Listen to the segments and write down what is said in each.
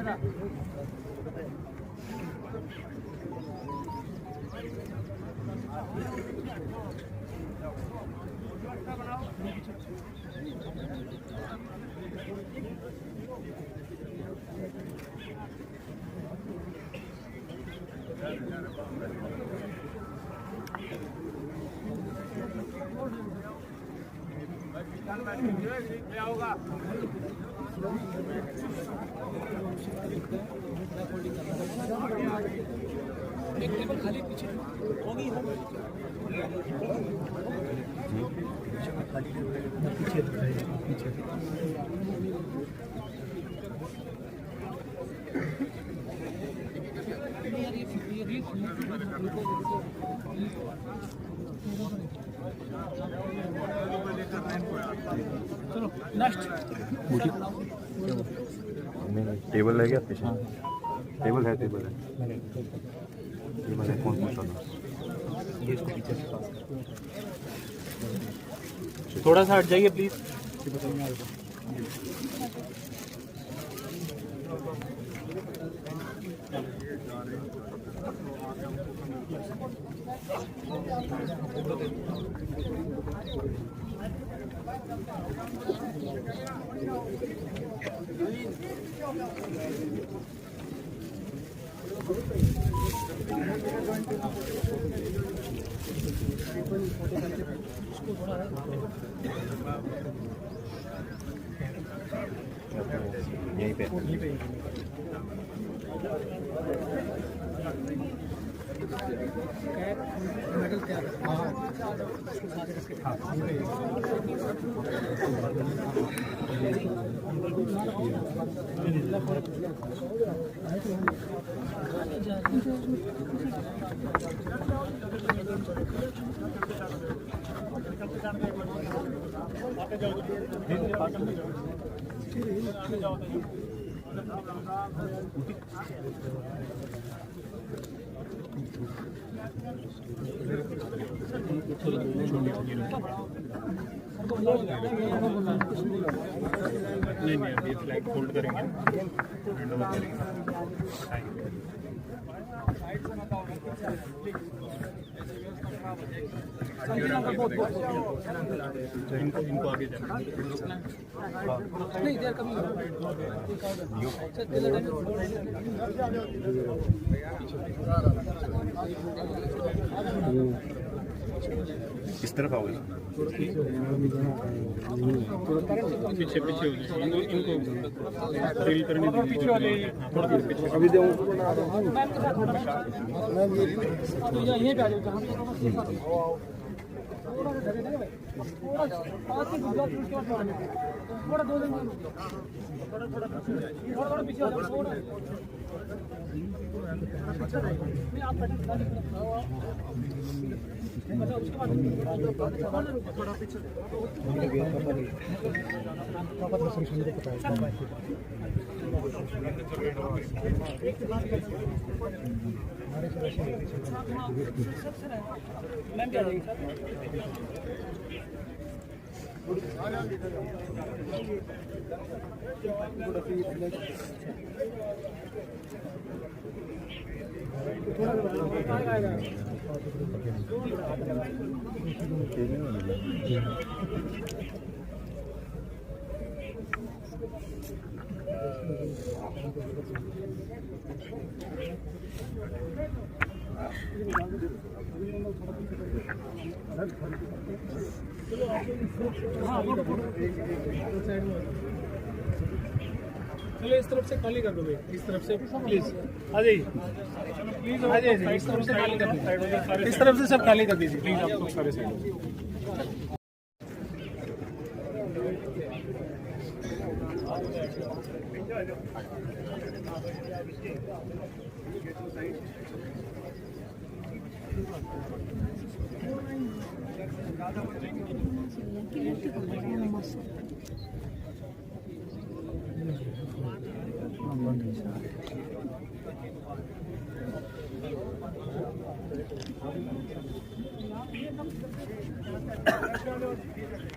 एक टेबल खाली पीछे होगी पीछे चलो नेक्स्ट टेबल है क्या पीछे? टेबल है टेबल है कौन पूछ रहा? ये इसको पीछे से पास कर। थोड़ा सा हट जाइए प्लीज। यहीं पे मेडल तैयार नहीं अभी फ्लैग होल्ड करेंगे, हैंड ओवर करेंगे। इनको आगे जाना नहीं इधर कभी किस तरफ आओगे? पीछे पीछे हो जाए इनको फील करने पीछे वाले थोड़ा पीछे अभी दो यहीं पे आ जाओ थोड़ा दो थोड़ा पीछे चलो इस तरफ से खाली कर दो भाई, इस तरफ से प्लीज आ जाइए, प्लीज आ जाइए, इस तरफ से खाली कर दीजिए, इस तरफ से सब खाली कर दीजिए प्लीज आप लोग सारे साइड।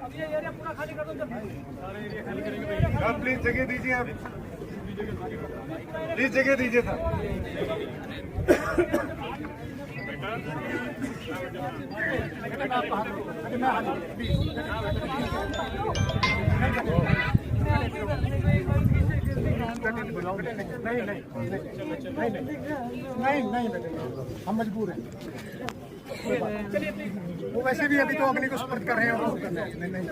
अब ये एरिया पूरा खाली कर दो, जब सारे एरिया खाली करेंगे प्लीज जगह दीजिए आप। प्लीज जगह दीजिए सर। नहीं बेटे, हम मजबूर हैं। वो वैसे भी अभी तो अग्नि को सुपुर्द कर रहे हैं और वो करना है। नहीं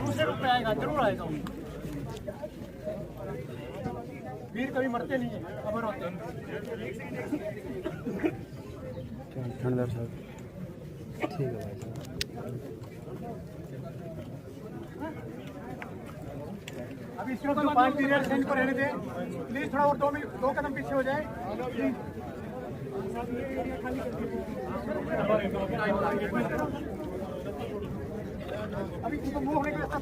दूसरे रूप में आएगा, जरूर आएगा। वीर कभी मरते नहीं है, अमर होते हैं। ठंडा साहब ठीक है भाई साहब। अभी इसके बाद 5 पीरियड सेंड को रहने दें प्लीज। थोड़ा और 2 कदम पीछे हो जाए। अभी तुमको मूव होने के लिए सब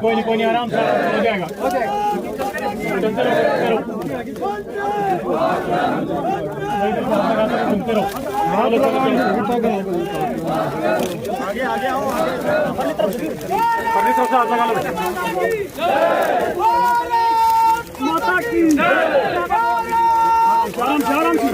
कोई नहीं आराम से हो जाएगा। आगे आओ, हाथ लगा लो। माता की आराम से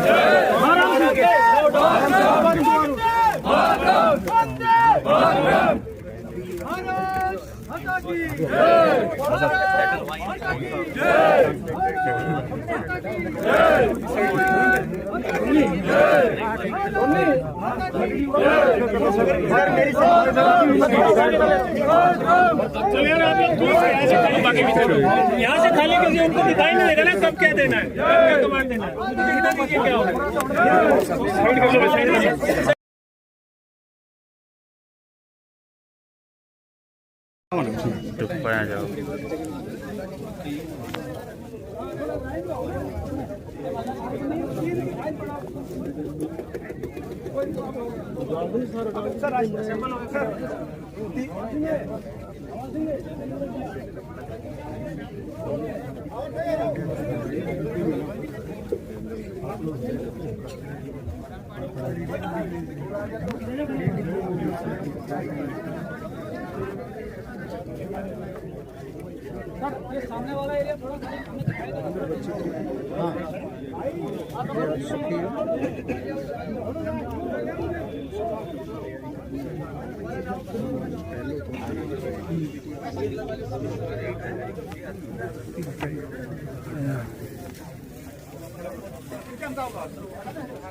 यहाँ से खाली क्योंकि उनको दिखाई नहीं देगा ना कब क्या देना है, क्या कमांड देना है, क्या होगा। चुप पड़ा जाओ। सर असेंबल हो सर। ये सामने वाला एरिया थोड़ा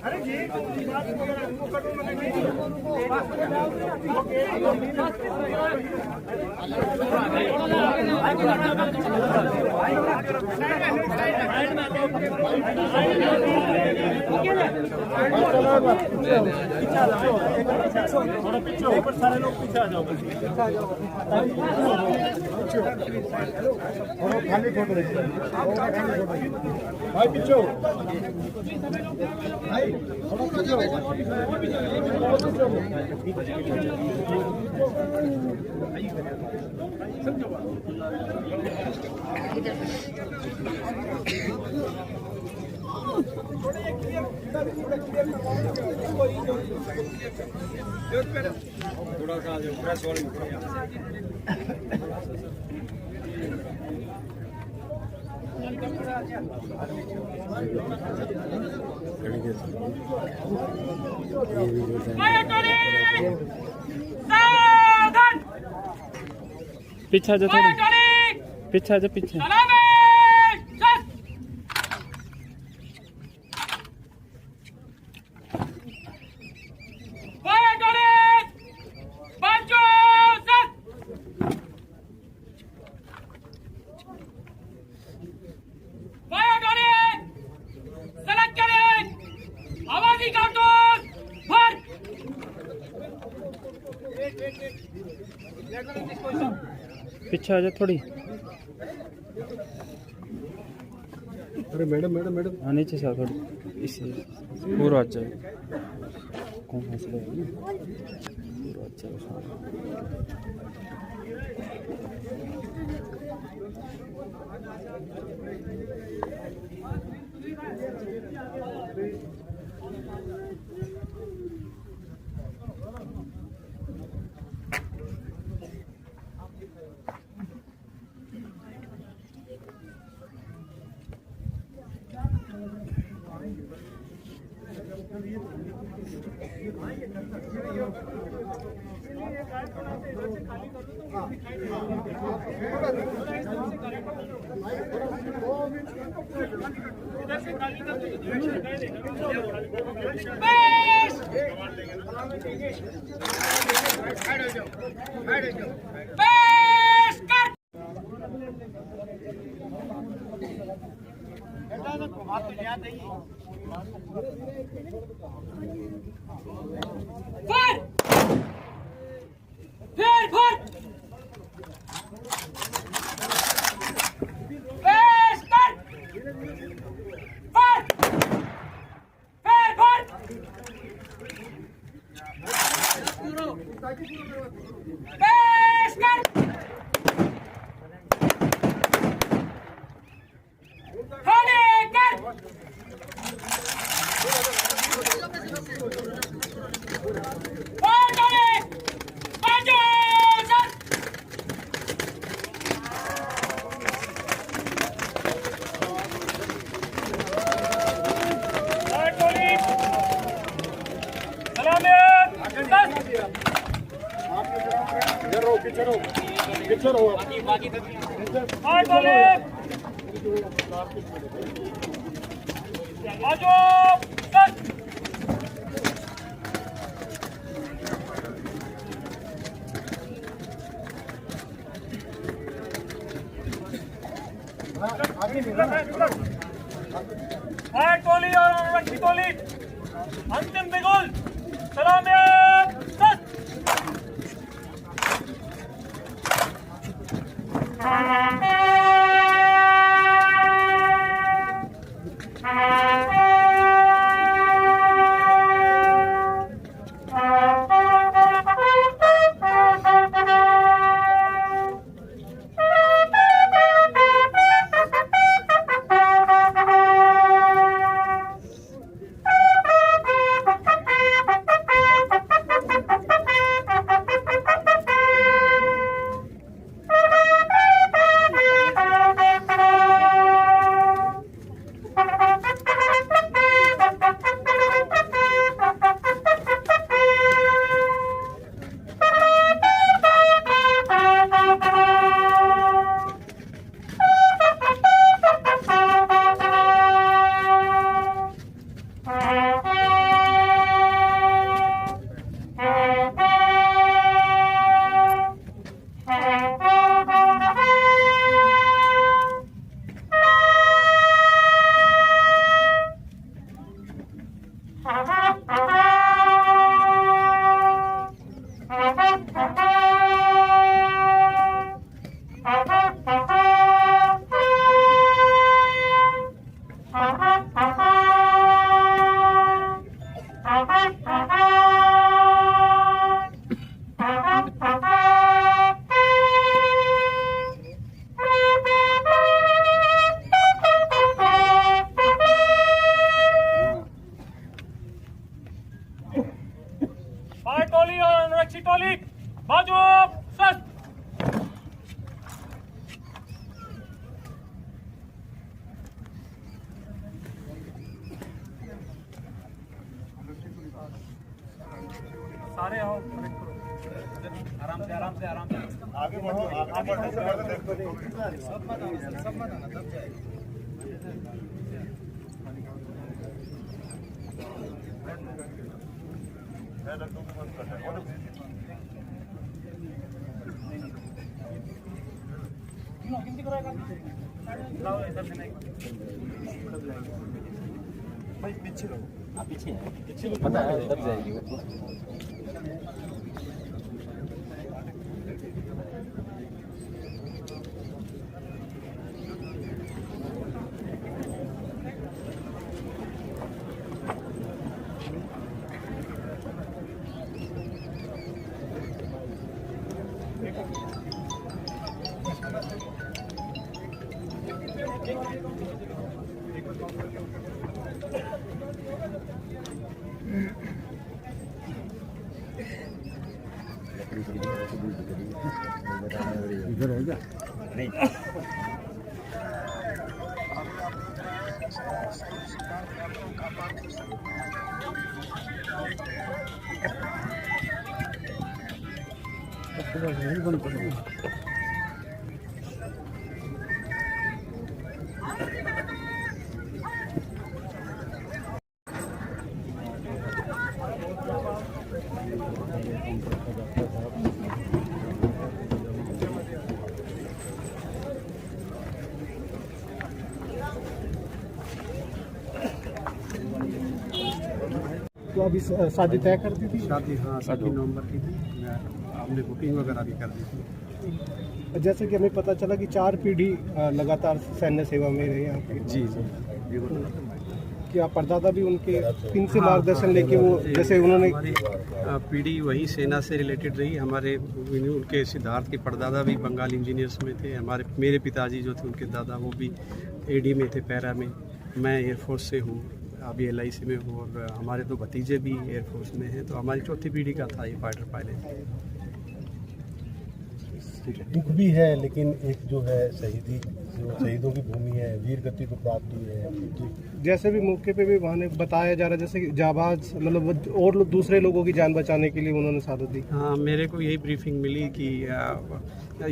अरे जी थोड़ा पीछे हो, पर सारे लोग पीछे आ जाओ। खाली फोटो भाई पीछे हो भाई, थोड़ा पीछे हो। पीछे जा थोड़ी, पीछे जा पीछे। पीछे आ जा थोड़ी। अरे मैडम मैडम मैडम हाँ नीचे से आ थोड़ी, इसे पूरा आ जाए। कौन हंस रहा है? पूरा आ जाए। टोली और रक्षी टोली अंतिम बिगुल सलाम। सारे आओ, आराम से आराम से आराम से आगे बढ़ो, आगे बढ़ो, सब मत आना तब जाएगी। भाई पीछे रहो, पीछे पता है दब जाएगी वो। इधर है क्या? नहीं। तो अभी शादी तय कर दी थी? शादी हाँ 7 नवंबर की थी। हमने बुकिंग वगैरह भी कर दी थी। जैसे कि हमें पता चला कि 4 पीढ़ी लगातार सैन्य सेवा में रहे यहाँ पे। जी कि आप परदादा भी उनके इनसे मार्गदर्शन लेके वो जैसे उन्होंने हमारी पीढ़ी वही सेना से रिलेटेड रही। हमारे उनके सिद्धार्थ के परदादा भी बंगाल इंजीनियर्स में थे। मेरे पिताजी जो थे उनके दादा वो भी एडी में थे, पैरा में। मैं एयरफोर्स से हूँ, अभी LIC में हूँ, और हमारे 2 भतीजे भी एयरफोर्स में हैं। तो हमारी 4थी पीढ़ी का था ये फाइटर पायलट। दुख भी है, लेकिन एक जो है शहीदों की भूमि है, वीर गति को प्राप्त हुई है। जैसे भी मौके पे भी वहाँ ने बताया जा रहा है जैसे कि जाबाज मतलब और दूसरे लोगों की जान बचाने के लिए उन्होंने शहादत दी। हाँ, मेरे को यही ब्रीफिंग मिली कि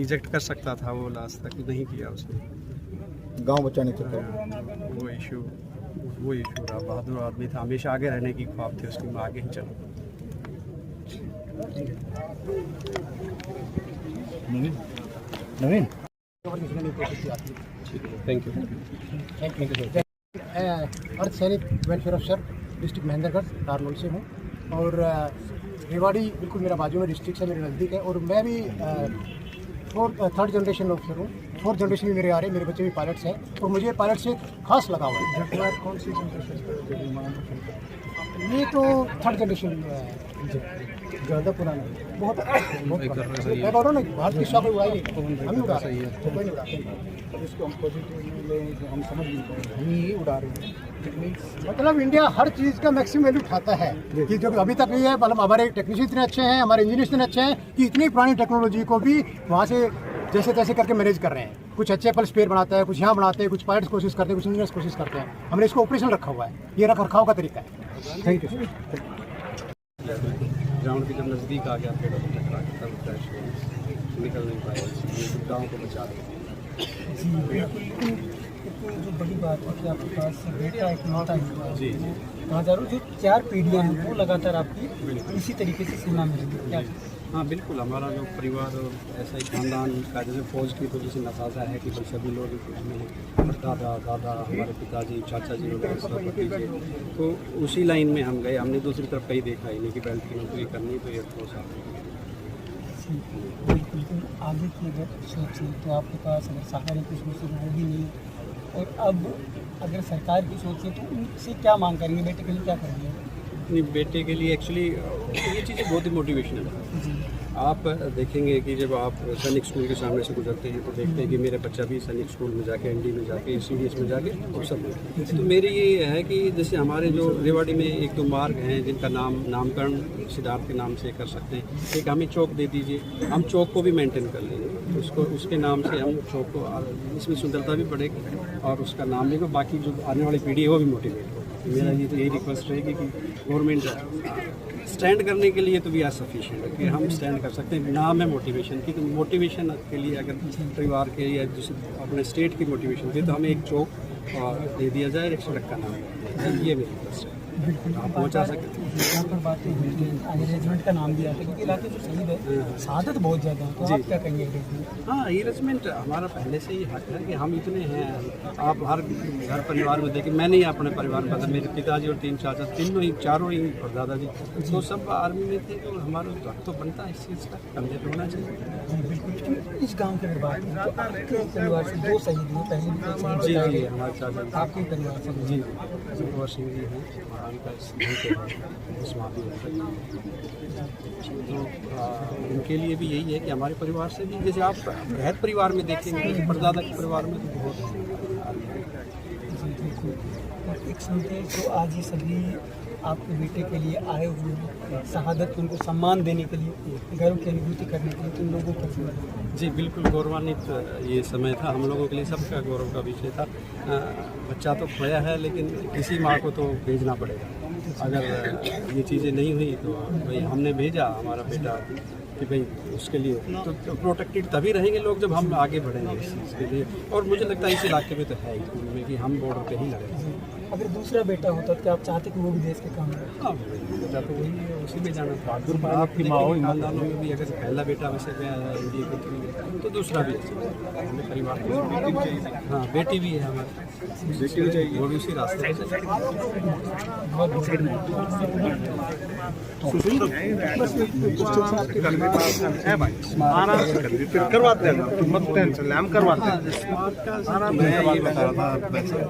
इजेक्ट कर सकता था वो, लास्ट तक नहीं किया उसने। गांव बचाने के वो इशू रहा। बहादुर आदमी था, हमेशा आगे रहने की ख्वाब थे उसकी, मैं आगे ही चलूँ। नवीन थैंक यू। अर्ध सैनिक वेलफेयर अफसर डिस्ट्रिक्ट महेंद्रगढ़ नारनौल से हूँ, और रेवाड़ी बिल्कुल मेरा बाजू में डिस्ट्रिक्ट है, मेरे नज़दीक है। और मैं भी 3rd जनरेशन ऑफिसर हूँ। 4th जनरेशन भी मेरे आ रहे हैं, मेरे बच्चे भी पायलट्स हैं, और मुझे पायलट से खास लगाव है। कौन सी जनरेशन? ये तो 3rd जनरेशन ज़्यादा पुराना है, बहुत मैं बोल रहा हूँ ना, भारत की शौक हुआ है, हम ही उड़ा रहे हैं, तो कोई नहीं उड़ाते। इसको हम पॉजिटिव में हम समझ नहीं पाए, हम ही उड़ा रहे हैं। मतलब इंडिया हर चीज़ का मैक्सिमम वैल्यू उठाता है कि जो अभी तक नहीं है। मतलब हमारे टेक्नीशियन इतने अच्छे हैं, हमारे इंजीनियर्स इतने अच्छे हैं कि इतनी पुरानी टेक्नोलॉजी को भी वहाँ से जैसे तैसे करके मैनेज कर रहे हैं। कुछ अच्छे एप्पल स्पेयर बनाता है, कुछ यहाँ बनाते हैं, कुछ पायलट्स कोशिश करते हैं, कुछ इंजीनियर्स कोशिश करते हैं। हमने इसको ऑपरेशन रखा हुआ है, ये रख रखाव का तरीका है। Thank you. ग्राउंड के जब नज़दीक आ गया पेड़ों को टकरा के तब क्रैश हुआ, निकल नहीं पाया, गाँव को बचा लिया। जो बड़ी बात है कि आपके पास बेटा इकलौता है, जी कहा जा रहा हूँ जो 4 पीढ़ियाँ हैं वो लगातार आपकी इसी तरीके से सेना में रही क्या? हाँ बिल्कुल, हमारा जो परिवार ऐसा ही खानदान का, जैसे फौज की तो जैसे नसाजा है कि भाई सभी लोग उसमें दादा हमारे पिताजी चाचा जी वगैरह सब भतीजे, तो उसी लाइन में हम गए। हमने दूसरी तरफ कहीं देखा ही नहीं कि बेल्ट की नौकरी करनी तो एयरफोर्स बिल्कुल। आगे की अगर सोचें तो आपके पास अगर सरकारी की सोच वो भी नहीं, और अब अगर सरकार की सोचें तो उनसे क्या मांग करेंगे, बेटे के लिए क्या करेंगे? अपने बेटे के लिए एक्चुअली ये चीज़ें बहुत ही मोटिवेशनल है। आप देखेंगे कि जब आप सैनिक स्कूल के सामने से गुजरते हैं तो देखते हैं कि मेरा बच्चा भी सैनिक स्कूल में जाके, ND में जाके, CDS में जाके अफसर हुए। तो मेरी ये है कि जैसे हमारे जो रेवाड़ी में 1-2 मार्ग हैं जिनका नामकरण सिद्धार्थ के नाम से कर सकते हैं। एक हमें चौक दे दीजिए, हम चौक को भी मेंटेन कर लेंगे, उसको उसके नाम से हम चौक को, इसमें सुंदरता भी बढ़ेगी और उसका नाम भी, बाकी जो आने वाली पीढ़ी है वो भी मोटिवेट होगी। मेरा ये तो यही रिक्वेस्ट रहेगी कि गवर्नमेंट स्टैंड करने के लिए तो भी आज सफिशिएंट है कि हम स्टैंड कर सकते हैं। नाम है मोटिवेशन की, तो मोटिवेशन के लिए अगर परिवार के या अपने स्टेट की मोटिवेशन थी तो हमें एक चौक दे दिया जाए, एक सड़क का नाम, ये मेरी रिक्वेस्ट है। आप पहुँचा सकते हैं। यहाँ पर बात रेजिमेंट का नाम दिया था क्योंकि इलाके जो शहीद है शहादत बहुत ज़्यादा है, तो आप क्या कहेंगे? हाँ, ये रेजिमेंट हमारा पहले से ही हक है कि हम इतने हैं। आप हर घर परिवार में देखें, मैंने ही अपने परिवार में बताया, मेरे पिताजी और 3 चाचा, चारों ही और दादाजी तो सब आर्मी में थे, तो हमारा हक तो बनता है इस चीज़ का, कंप्लीट होना चाहिए। इस गांव की अगर बात करें तो आपके परिवार से 2 शहीद हुए, पहले भी कोई शहीद बताए जी गए। हमारे चाचा आपके परिवार से जी सुखवर सिंह जी हैं, उनका समाधि तो उनके लिए भी यही है कि हमारे परिवार से भी, जैसे आप बृहद परिवार में देखेंगे, परदादा के परिवार में तो बहुत एक सुनते तो आज ये सभी आपके बेटे के लिए आए हुए हैं, शहादत उनको सम्मान देने के लिए, गर्व की अनुभूति करने के लिए, तो उन लोगों को जी बिल्कुल गौरवान्वित ये समय था हम लोगों के लिए, सबका गौरव का विषय था। बच्चा तो खोया है लेकिन किसी माँ को तो भेजना पड़ेगा। अगर ये चीज़ें नहीं हुई तो भाई हमने भेजा हमारा बेटा कि भाई उसके लिए तो प्रोटेक्टेड तभी रहेंगे लोग जब हम आगे बढ़ेंगे इस चीज़ के लिए। और मुझे लगता है इस इलाके में तो है ही कि हम बॉर्डर पे ही लड़े। अगर दूसरा बेटा होता तो क्या आप चाहते कि वो भी देश के काम में? हाँ बेटा तो वही है, उसी में जाना था। आपकी खानदानों में भी अगर पहला बेटा वैसे गया है इंडिया के थ्रू तो दूसरा भी हमारे परिवार में हाँ बेटी भी है हमारी, बेटी भी चाहिए, वो भी उसी रास्ते पर करवाते हैं, मत टेंशन, हम करवाते हैं। मैं ये बता रहा था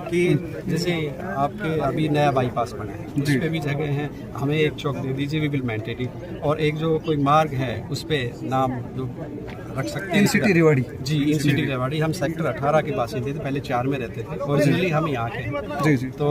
कि जैसे आपके अभी नया बाईपास बना है, उस पे भी जगह है, हमें एक चौक दे दीजिए, वी विल मेंटेन इट। और एक जो कोई मार्ग है उस पे नाम जो रख सकते हैं, सिटी रेवाड़ी। जी इन सिटी रेवाड़ी। हम सेक्टर 18 के बासिंदे थे, पहले 4 में रहते थे, ओरिजिनली हम यहाँ के हैं। जी जी, तो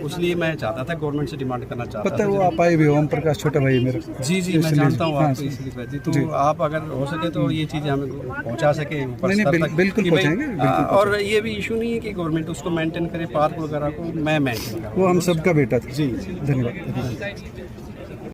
इसलिए मैं चाहता था, गवर्नमेंट से डिमांड करना चाहता पता है था। वो आप आए भी हो, ओम प्रकाश छोटा भाई है मेरा। जी जी मैं जानता हूँ हाँ, आपको, इसलिए जी तो आप अगर हो सके तो ये चीज़ें हमें पहुँचा सके ऊपर नहीं, स्तर तक बिल्कुल कि भाई, पहुंचाएंगे, बिल्कुल और ये भी इशू नहीं है कि गवर्नमेंट उसको मेंटेन करे, पार्क वगैरह को मैं मेंटेन करूँ। वो हम सबका बेटा था। जी धन्यवाद।